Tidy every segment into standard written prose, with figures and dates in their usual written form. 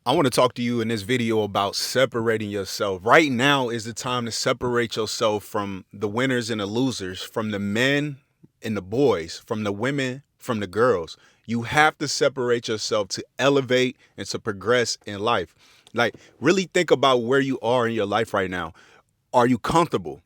I want to talk to you in this video about separating yourself. Right now is the time to separate yourself from the winners and the losers, from the men and the boys, from the women, from the girls. You have to separate yourself to elevate and to progress in life. Like, really think about where you are in your life right now. Are you comfortable?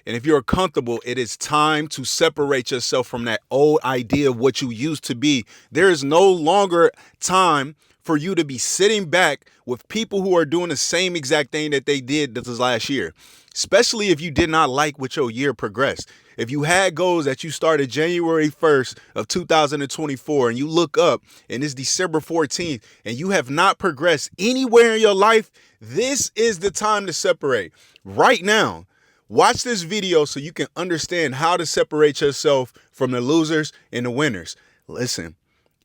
And if you're comfortable, it is time to separate yourself from that old idea of what you used to be. There is no longer time for you to be sitting back with people who are doing the same exact thing that they did this last year, especially if you did not like what your year progressed. If you had goals that you started January 1st of 2024 and you look up and it's December 14th and you have not progressed anywhere in your life, this is the time to separate. Right now, watch this video so you can understand how to separate yourself from the losers and the winners. Listen,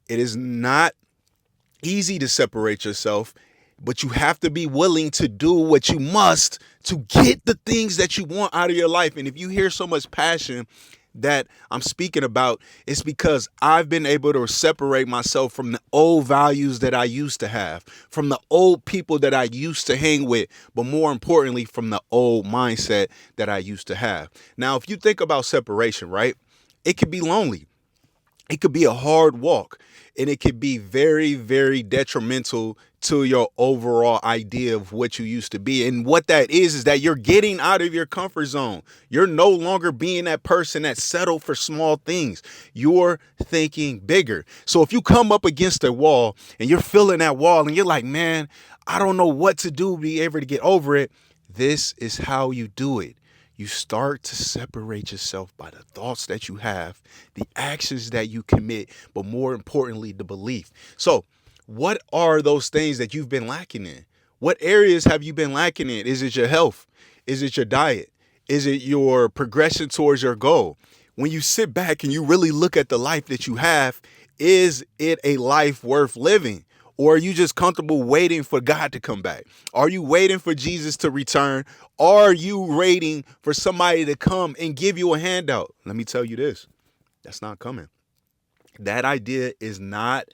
it is not easy to separate yourself, but you have to be willing to do what you must to get the things that you want out of your life. And if you hear so much passion that I'm speaking about, it's because I've been able to separate myself from the old values that I used to have, from the old people that I used to hang with, but more importantly, from the old mindset that I used to have. Now, if you think about separation, right, it could be lonely. It could be a hard walk, and it could be very, very detrimental to your overall idea of what you used to be. And what that is that you're getting out of your comfort zone. You're no longer being that person that settled for small things. You're thinking bigger. So if you come up against a wall and you're feeling that wall and you're like, man, I don't know what to do to be able to get over it, this is how you do it. You start to separate yourself by the thoughts that you have, the actions that you commit, but more importantly, the belief. So, what are those things that you've been lacking in? What areas have you been lacking in? Is it your health? Is it your diet? Is it your progression towards your goal? When you sit back and you really look at the life that you have, is it a life worth living? Or are you just comfortable waiting for God to come back? Are you waiting for Jesus to return? Are you waiting for somebody to come and give you a handout? Let me tell you this, that's not coming. That idea is not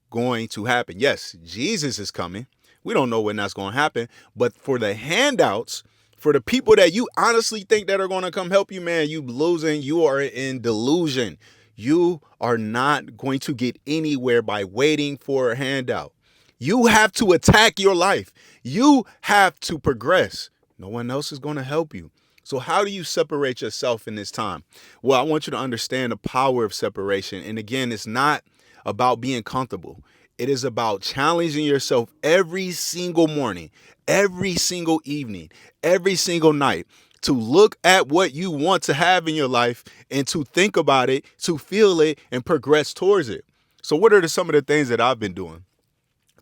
going to happen. Yes, Jesus is coming. We don't know when that's going to happen. But for the handouts, for the people that you honestly think that are going to come help you, man, you losing. You are in delusion. You are not going to get anywhere by waiting for a handout. You have to attack your life. You have to progress. No one else is going to help you. So how do you separate yourself in this time? Well, I want you to understand the power of separation. And again, it's not about being comfortable. It is about challenging yourself every single morning, every single evening, every single night to look at what you want to have in your life and to think about it, to feel it, and progress towards it. So what are some of the things that I've been doing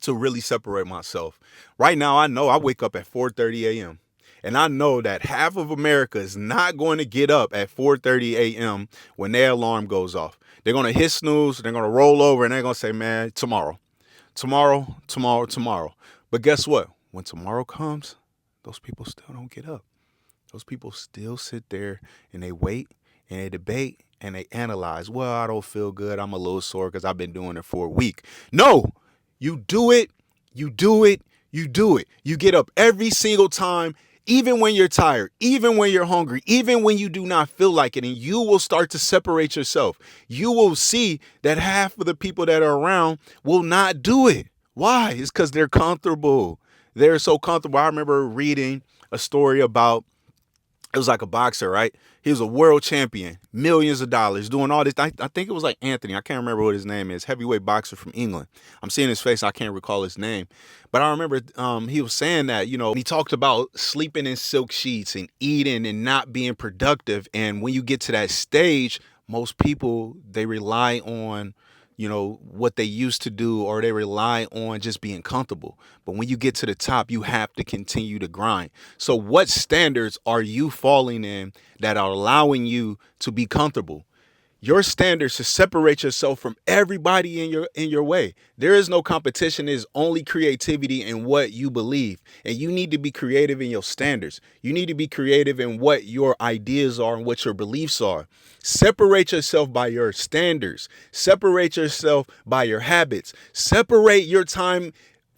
to really separate myself? Right now, I know I wake up at 4:30 a.m. And I know that half of America is not going to get up at 4:30 a.m. when their alarm goes off. They're going to hit snooze, they're going to roll over, and they're going to say, man, tomorrow, tomorrow, tomorrow, tomorrow. But guess what? When tomorrow comes, those people still don't get up. Those people still sit there and they wait and they debate and they analyze. Well, I don't feel good. I'm a little sore because I've been doing it for a week. No, you do it, you do it, you do it. You get up every single time, even when you're tired, even when you're hungry, even when you do not feel like it, and you will start to separate yourself. You will see that half of the people that are around will not do it. Why? It's because they're comfortable. They're so comfortable. I remember reading a story about, it was like a boxer, right? He was a world champion, millions of dollars, doing all this. I think it was like Anthony. I can't remember what his name is. Heavyweight boxer from England. I'm seeing his face. I can't recall his name. But I remember he was saying that, he talked about sleeping in silk sheets and eating and not being productive. And when you get to that stage, most people, they rely on what they used to do, or they rely on just being comfortable. But when you get to the top, you have to continue to grind. So what standards are you falling in that are allowing you to be comfortable? Your standards to separate yourself from everybody in your way. There is no competition. There's only creativity in what you believe. And you need to be creative in your standards. You need to be creative in what your ideas are and what your beliefs are. Separate yourself by your standards. Separate yourself by your habits. Separate your time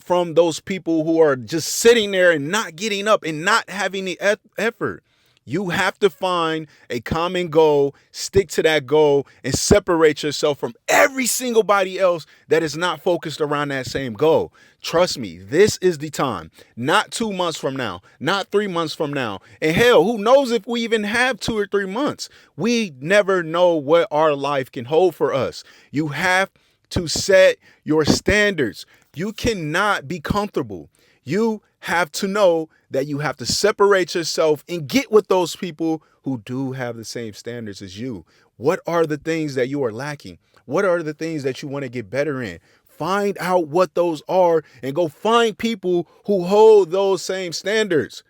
from those people who are just sitting there and not getting up and not having the effort. You have to find a common goal, stick to that goal, and separate yourself from every single body else that is not focused around that same goal. Trust me, this is the time. Not 2 months from now, not 3 months from now. And hell, who knows if we even have 2 or 3 months? We never know what our life can hold for us. You have to set your standards. You cannot be comfortable. You have to know that you have to separate yourself and get with those people who do have the same standards as you. What are the things that you are lacking? What are the things that you want to get better in? Find out what those are and go find people who hold those same standards.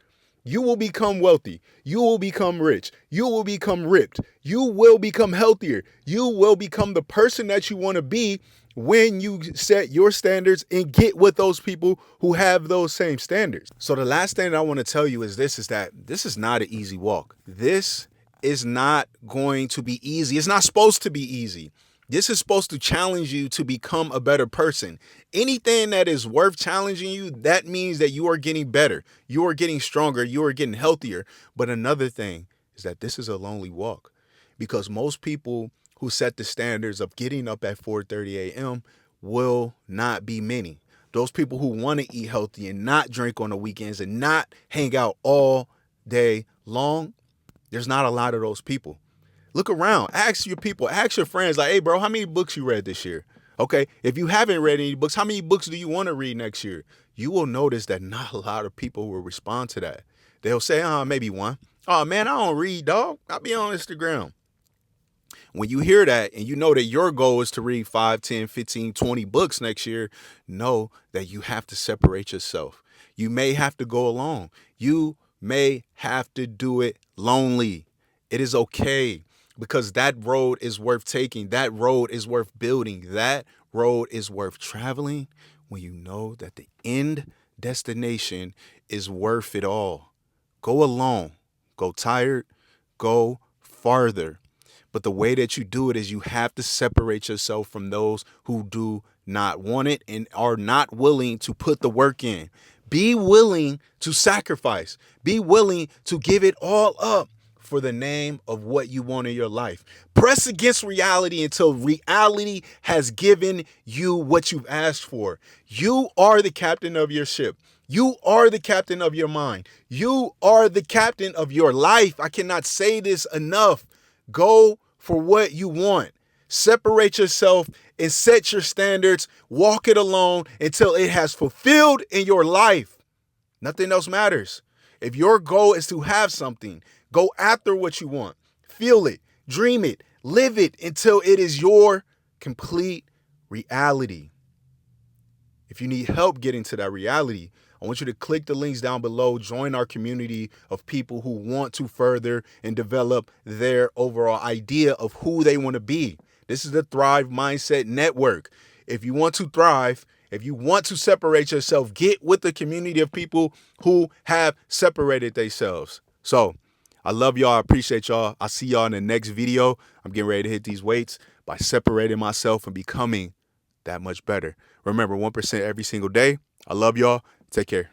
You will become wealthy. You will become rich. You will become ripped. You will become healthier. You will become the person that you want to be when you set your standards and get with those people who have those same standards. So the last thing that I want to tell you is that this is not an easy walk. This is not going to be easy. It's not supposed to be easy. This is supposed to challenge you to become a better person. Anything that is worth challenging you, that means that you are getting better. You are getting stronger. You are getting healthier. But another thing is that this is a lonely walk, because most people who set the standards of getting up at 4:30 a.m. will not be many. Those people who want to eat healthy and not drink on the weekends and not hang out all day long, there's not a lot of those people. Look around, ask your people, ask your friends, like, hey, bro, how many books you read this year? Okay, if you haven't read any books, how many books do you want to read next year? You will notice that not a lot of people will respond to that. They'll say, maybe one. Oh, man, I don't read, dog. I'll be on Instagram. When you hear that and you know that your goal is to read 5, 10, 15, 20 books next year, know that you have to separate yourself. You may have to go alone. You may have to do it lonely. It is okay, because that road is worth taking. That road is worth building. That road is worth traveling when you know that the end destination is worth it all. Go alone. Go tired. Go farther. But the way that you do it is you have to separate yourself from those who do not want it and are not willing to put the work in. Be willing to sacrifice. Be willing to give it all up for the name of what you want in your life. Press against reality until reality has given you what you've asked for. You are the captain of your ship. You are the captain of your mind. You are the captain of your life. I cannot say this enough. Go for what you want. Separate yourself and set your standards. Walk it alone until it has fulfilled in your life. Nothing else matters. If your goal is to have something, go after what you want. Feel it, dream it, live it until it is your complete reality. If you need help getting to that reality, I want you to click the links down below. Join our community of people who want to further and develop their overall idea of who they want to be. This is the Thrive Mindset Network. If you want to thrive, if you want to separate yourself, get with the community of people who have separated themselves. So I love y'all. I appreciate y'all. I'll see y'all in the next video. I'm getting ready to hit these weights by separating myself and becoming that much better. Remember, 1% every single day. I love y'all. Take care.